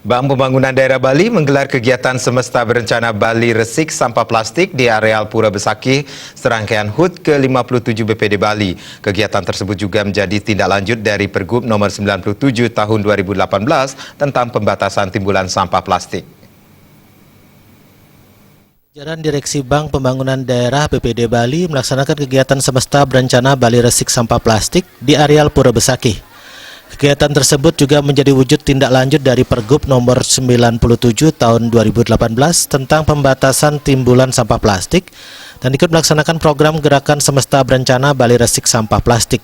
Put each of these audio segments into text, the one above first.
Bank Pembangunan Daerah Bali menggelar kegiatan semesta berencana Bali Resik Sampah Plastik di areal Pura Besakih, serangkaian HUT ke-57 BPD Bali. Kegiatan tersebut juga menjadi tindak lanjut dari Pergub nomor 97 tahun 2018 tentang pembatasan timbulan sampah plastik. Jajaran Direksi Bank Pembangunan Daerah BPD Bali melaksanakan kegiatan semesta berencana Bali Resik Sampah Plastik di areal Pura Besakih. Kegiatan tersebut juga menjadi wujud tindak lanjut dari Pergub nomor 97 tahun 2018 tentang pembatasan timbulan sampah plastik dan ikut melaksanakan program gerakan semesta berencana Bali Resik Sampah Plastik.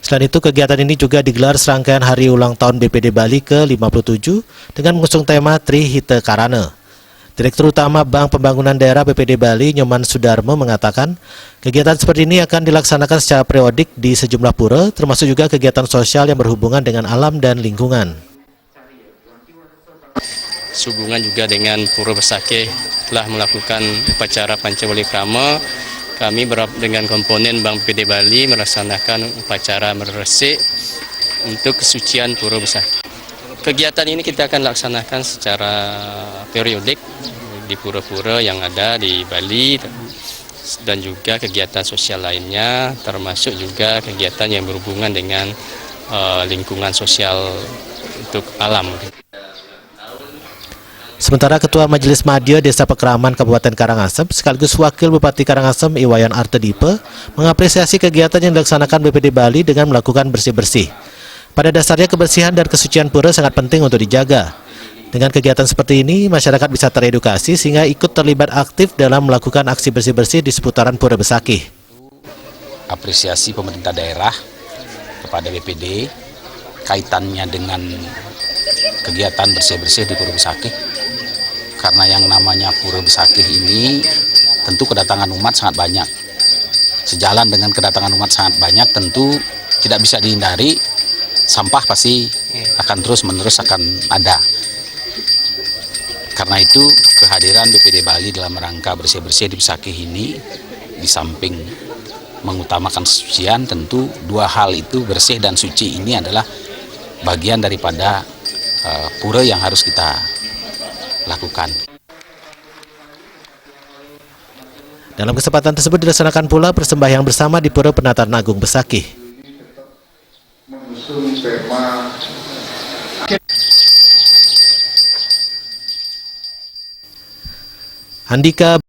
Selain itu, kegiatan ini juga digelar serangkaian hari ulang tahun BPD Bali ke-57 dengan mengusung tema Tri Hite Karana. Direktur Utama Bank Pembangunan Daerah BPD Bali, Nyoman Sudarmo, mengatakan kegiatan seperti ini akan dilaksanakan secara periodik di sejumlah pura, termasuk juga kegiatan sosial yang berhubungan dengan alam dan lingkungan. Sehubungan juga dengan Pura Besakih telah melakukan upacara Pancawalikrama, kami dengan komponen Bank BPD Bali melaksanakan upacara meresik untuk kesucian Pura Besakih. Kegiatan ini kita akan laksanakan secara periodik di pura-pura yang ada di Bali dan juga kegiatan sosial lainnya, termasuk juga kegiatan yang berhubungan dengan lingkungan sosial untuk alam. Sementara Ketua Majelis Madya Desa Pekraman Kabupaten Karangasem sekaligus Wakil Bupati Karangasem Iwayan Artedipe mengapresiasi kegiatan yang dilaksanakan BPD Bali dengan melakukan bersih-bersih. Pada dasarnya kebersihan dan kesucian pura sangat penting untuk dijaga. Dengan kegiatan seperti ini, masyarakat bisa teredukasi sehingga ikut terlibat aktif dalam melakukan aksi bersih-bersih di seputaran Pura Besakih. Apresiasi pemerintah daerah kepada BPD kaitannya dengan kegiatan bersih-bersih di Pura Besakih. Karena yang namanya Pura Besakih ini tentu kedatangan umat sangat banyak. Sejalan dengan kedatangan umat sangat banyak, tentu tidak bisa dihindari, sampah pasti akan terus-menerus akan ada. Karena itu kehadiran BPD Bali dalam rangka bersih-bersih di Besakih ini, di samping mengutamakan kesucian, tentu dua hal itu, bersih dan suci, ini adalah bagian daripada pura yang harus kita lakukan. Dalam kesempatan tersebut dilaksanakan pula persembahyang bersama di Pura Penataan Agung Besakih. Andika